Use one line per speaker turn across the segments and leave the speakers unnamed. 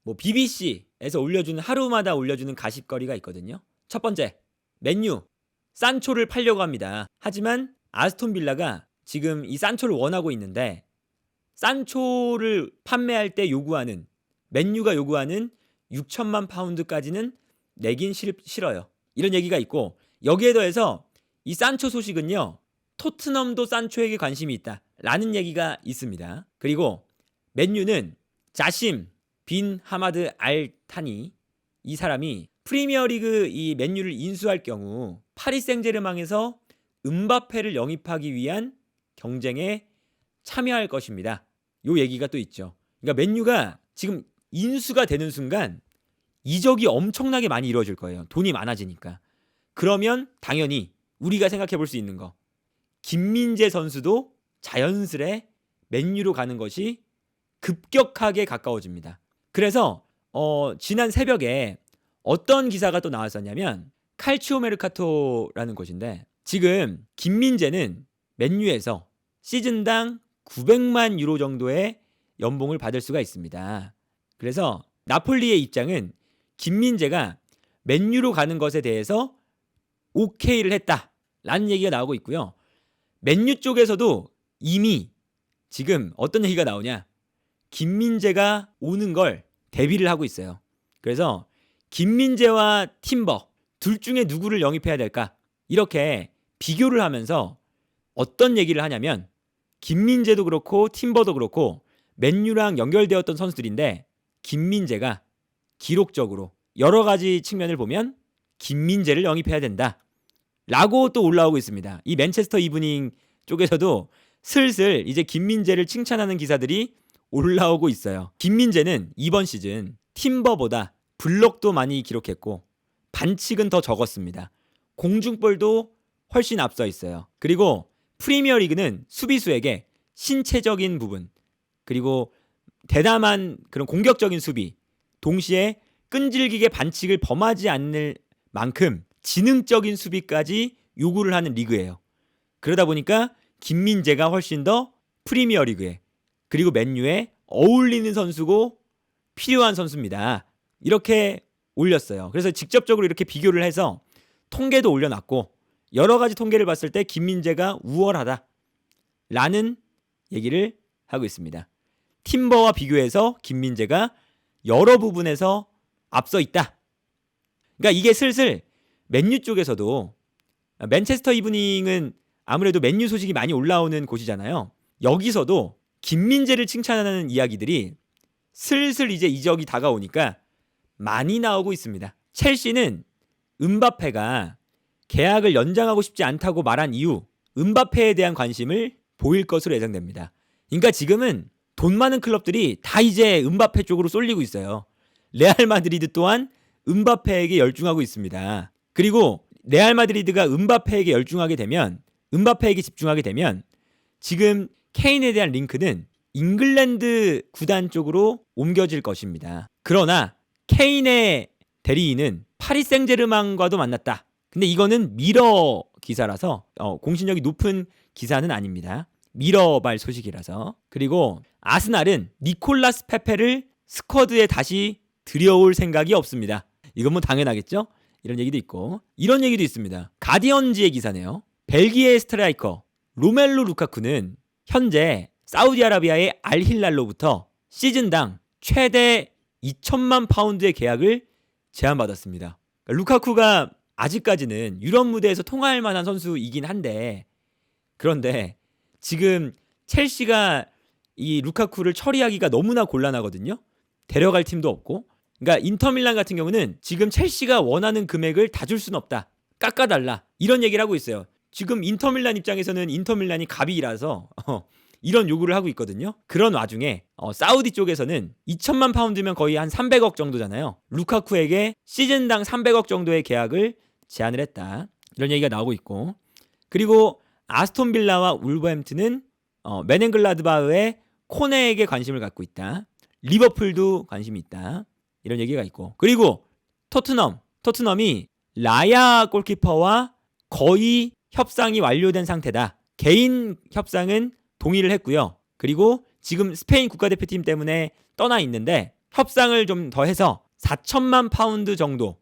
뭐 BBC에서 올려주는 하루마다 올려주는 가십거리가 있거든요. 첫 번째, 맨유 산초를 팔려고 합니다. 하지만 아스톤 빌라가 지금 이 산초를 원하고 있는데 산초를 판매할 때 요구하는 맨유가 요구하는 6천만 파운드까지는 내긴 싫어요. 이런 얘기가 있고 여기에 더해서 이 산초 소식은요. 토트넘도 산초에게 관심이 있다 라는 얘기가 있습니다. 그리고 맨유는 자심 빈 하마드 알 타니 이 사람이 프리미어리그 이 맨유를 인수할 경우 파리 생제르맹에서 음바페를 영입하기 위한 경쟁에 참여할 것입니다. 요 얘기가 또 있죠. 그러니까 맨유가 지금 인수가 되는 순간 이적이 엄청나게 많이 이루어질 거예요. 돈이 많아지니까. 그러면 당연히 우리가 생각해 볼 수 있는 거. 김민재 선수도 자연스레 맨유로 가는 것이 급격하게 가까워집니다. 그래서 지난 새벽에 어떤 기사가 또 나왔었냐면 칼치오 메르카토라는 곳인데 지금 김민재는 맨유에서 시즌당 900만 유로 정도의 연봉을 받을 수가 있습니다. 그래서 나폴리의 입장은 김민재가 맨유로 가는 것에 대해서 오케이를 했다라는 얘기가 나오고 있고요. 맨유 쪽에서도 이미 지금 어떤 얘기가 나오냐. 김민재가 오는 걸 대비를 하고 있어요. 그래서 김민재와 팀버 둘 중에 누구를 영입해야 될까? 이렇게 비교를 하면서 어떤 얘기를 하냐면 김민재도 그렇고 팀버도 그렇고 맨유랑 연결되었던 선수들인데 김민재가 기록적으로 여러 가지 측면을 보면 김민재를 영입해야 된다 라고 또 올라오고 있습니다. 이 맨체스터 이브닝 쪽에서도 슬슬 이제 김민재를 칭찬하는 기사들이 올라오고 있어요. 김민재는 이번 시즌 팀버보다 블록도 많이 기록했고 반칙은 더 적었습니다. 공중볼도 훨씬 앞서 있어요. 그리고 프리미어리그는 수비수에게 신체적인 부분 그리고 대담한 그런 공격적인 수비 동시에 끈질기게 반칙을 범하지 않을 만큼 지능적인 수비까지 요구를 하는 리그예요. 그러다 보니까 김민재가 훨씬 더 프리미어리그에 그리고 맨유에 어울리는 선수고 필요한 선수입니다. 이렇게 올렸어요. 그래서 직접적으로 이렇게 비교를 해서 통계도 올려놨고 여러 가지 통계를 봤을 때 김민재가 우월하다 라는 얘기를 하고 있습니다. 팀버와 비교해서 김민재가 여러 부분에서 앞서 있다. 그러니까 이게 슬슬 맨유 쪽에서도 맨체스터 이브닝은 아무래도 맨유 소식이 많이 올라오는 곳이잖아요. 여기서도 김민재를 칭찬하는 이야기들이 슬슬 이제 이적이 다가오니까 많이 나오고 있습니다. 첼시는 음바페가 계약을 연장하고 싶지 않다고 말한 이후 음바페에 대한 관심을 보일 것으로 예상됩니다. 그러니까 지금은 돈 많은 클럽들이 다 이제 음바페 쪽으로 쏠리고 있어요. 레알 마드리드 또한 음바페에게 열중하고 있습니다. 그리고 레알 마드리드가 음바페에게 집중하게 되면 지금 케인에 대한 링크는 잉글랜드 구단 쪽으로 옮겨질 것입니다. 그러나 케인의 대리인은 파리 생제르맹과도 만났다. 근데 이거는 미러 기사라서 공신력이 높은 기사는 아닙니다. 미러발 소식이라서. 그리고 아스날은 니콜라스 페페를 스쿼드에 다시 들여올 생각이 없습니다. 이건 뭐 당연하겠죠? 이런 얘기도 있고 이런 얘기도 있습니다. 가디언지의 기사네요. 벨기에 스트라이커 로멜루 루카쿠는 현재 사우디아라비아의 알힐랄로부터 시즌당 최대 2천만 파운드의 계약을 제안받았습니다. 루카쿠가 아직까지는 유럽 무대에서 통할 만한 선수이긴 한데 그런데 지금 첼시가 이 루카쿠를 처리하기가 너무나 곤란하거든요. 데려갈 팀도 없고. 그러니까 인터밀란 같은 경우는 지금 첼시가 원하는 금액을 다 줄 수는 없다. 깎아달라. 이런 얘기를 하고 있어요. 지금 인터밀란 입장에서는 인터밀란이 갑이라서 이런 요구를 하고 있거든요. 그런 와중에 사우디 쪽에서는 2천만 파운드면 거의 한 300억 정도잖아요. 루카쿠에게 시즌당 300억 정도의 계약을 제안을 했다. 이런 얘기가 나오고 있고 그리고 아스톤 빌라와 울버햄튼은 메넨글라드바흐의 코네에게 관심을 갖고 있다. 리버풀도 관심이 있다. 이런 얘기가 있고 그리고 토트넘이 라야 골키퍼와 거의 협상이 완료된 상태다. 개인 협상은 동의를 했고요. 그리고 지금 스페인 국가대표팀 때문에 떠나 있는데 협상을 좀 더 해서 4천만 파운드 정도,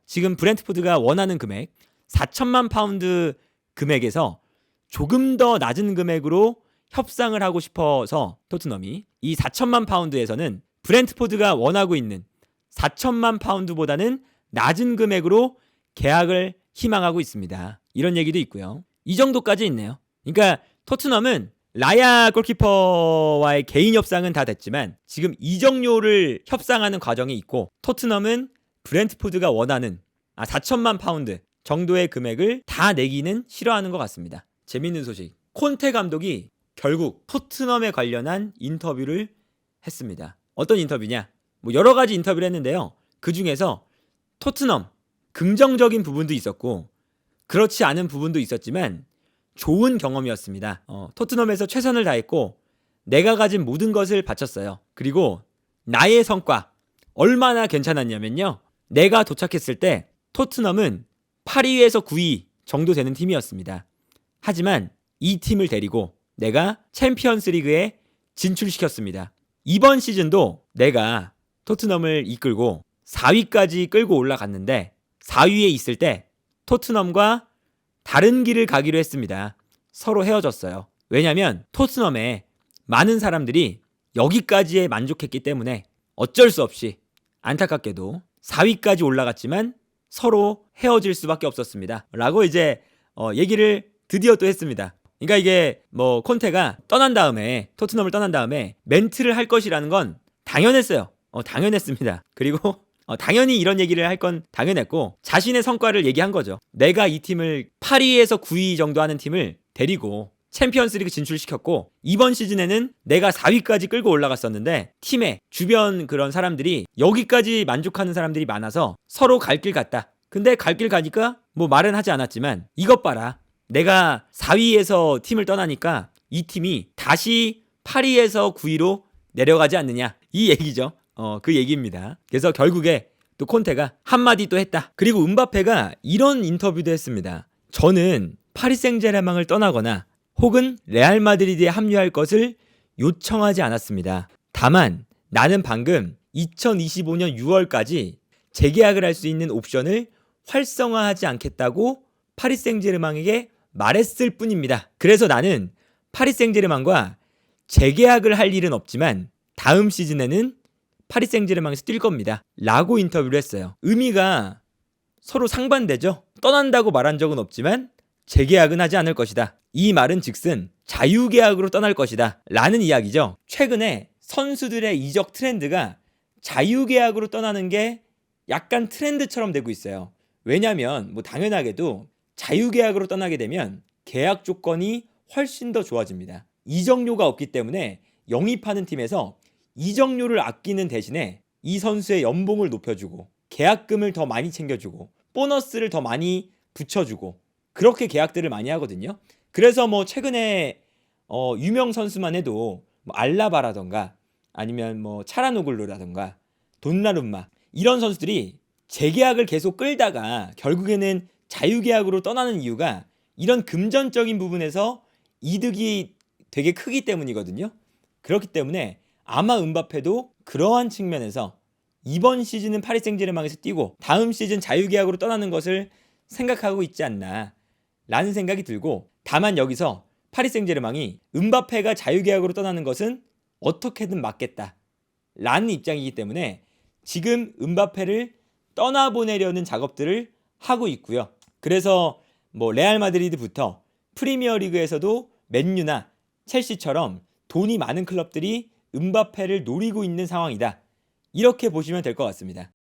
지금 브렌트포드가 원하는 금액 4천만 파운드 금액에서 조금 더 낮은 금액으로 협상을 하고 싶어서 토트넘이 이 4천만 파운드에서는 브렌트포드가 원하고 있는 4천만 파운드보다는 낮은 금액으로 계약을 희망하고 있습니다. 이런 얘기도 있고요. 이 정도까지 있네요. 그러니까 토트넘은 라야 골키퍼와의 개인 협상은 다 됐지만 지금 이정료를 협상하는 과정이 있고, 토트넘은 브렌트포드가 원하는 4천만 파운드 정도의 금액을 다 내기는 싫어하는 것 같습니다. 재밌는 소식. 콘테 감독이 결국 토트넘에 관련한 인터뷰를 했습니다. 어떤 인터뷰냐? 뭐 여러 가지 인터뷰를 했는데요. 그 중에서 토트넘 긍정적인 부분도 있었고 그렇지 않은 부분도 있었지만 좋은 경험이었습니다. 토트넘에서 최선을 다했고 내가 가진 모든 것을 바쳤어요. 그리고 나의 성과 얼마나 괜찮았냐면요. 내가 도착했을 때 토트넘은 8위에서 9위 정도 되는 팀이었습니다. 하지만 이 팀을 데리고 내가 챔피언스 리그에 진출시켰습니다. 이번 시즌도 내가 토트넘을 이끌고 4위까지 끌고 올라갔는데 4위에 있을 때 토트넘과 다른 길을 가기로 했습니다. 서로 헤어졌어요. 왜냐면 토트넘에 많은 사람들이 여기까지에 만족했기 때문에 어쩔 수 없이 안타깝게도 4위까지 올라갔지만 서로 헤어질 수밖에 없었습니다. 라고 이제 얘기를 드디어 또 했습니다. 그러니까 이게 뭐 콘테가 떠난 다음에, 토트넘을 떠난 다음에 멘트를 할 것이라는 건 당연했어요. 당연했습니다. 그리고 당연히 이런 얘기를 할 건 당연했고 자신의 성과를 얘기한 거죠. 내가 이 팀을 8위에서 9위 정도 하는 팀을 데리고 챔피언스리그 진출시켰고 이번 시즌에는 내가 4위까지 끌고 올라갔었는데 팀의 주변 그런 사람들이 여기까지 만족하는 사람들이 많아서 서로 갈 길 같다. 근데 갈 길 가니까 뭐 말은 하지 않았지만 이것 봐라. 내가 4위에서 팀을 떠나니까 이 팀이 다시 8위에서 9위로 내려가지 않느냐. 이 얘기죠. 그 얘기입니다. 그래서 결국에 또 콘테가 한마디 또 했다. 그리고 음바페가 이런 인터뷰도 했습니다. 저는 파리 생제르맹을 떠나거나 혹은 레알 마드리드에 합류할 것을 요청하지 않았습니다. 다만 나는 방금 2025년 6월까지 재계약을 할 수 있는 옵션을 활성화하지 않겠다고 파리 생제르맹에게 말했을 뿐입니다. 그래서 나는 파리 생제르맹과 재계약을 할 일은 없지만 다음 시즌에는 파리 생제르맹에서 뛸 겁니다. 라고 인터뷰를 했어요. 의미가 서로 상반되죠. 떠난다고 말한 적은 없지만 재계약은 하지 않을 것이다. 이 말은 즉슨 자유계약으로 떠날 것이다. 라는 이야기죠. 최근에 선수들의 이적 트렌드가 자유계약으로 떠나는 게 약간 트렌드처럼 되고 있어요. 왜냐면 뭐 당연하게도 자유계약으로 떠나게 되면 계약 조건이 훨씬 더 좋아집니다. 이적료가 없기 때문에 영입하는 팀에서 이적료를 아끼는 대신에 이 선수의 연봉을 높여주고 계약금을 더 많이 챙겨주고 보너스를 더 많이 붙여주고 그렇게 계약들을 많이 하거든요. 그래서 뭐 최근에 유명 선수만 해도 뭐 알라바라던가 아니면 뭐 차라노글루라던가 돈나룸마 이런 선수들이 재계약을 계속 끌다가 결국에는 자유계약으로 떠나는 이유가 이런 금전적인 부분에서 이득이 되게 크기 때문이거든요. 그렇기 때문에 아마 음바페도 그러한 측면에서 이번 시즌은 파리 생제르맹에서 뛰고 다음 시즌 자유계약으로 떠나는 것을 생각하고 있지 않나 라는 생각이 들고, 다만 여기서 파리 생제르맹이 음바페가 자유계약으로 떠나는 것은 어떻게든 막겠다 라는 입장이기 때문에 지금 음바페를 떠나보내려는 작업들을 하고 있고요. 그래서 뭐 레알 마드리드부터 프리미어리그에서도 맨유나 첼시처럼 돈이 많은 클럽들이 음바페를 노리고 있는 상황이다. 이렇게 보시면 될 것 같습니다.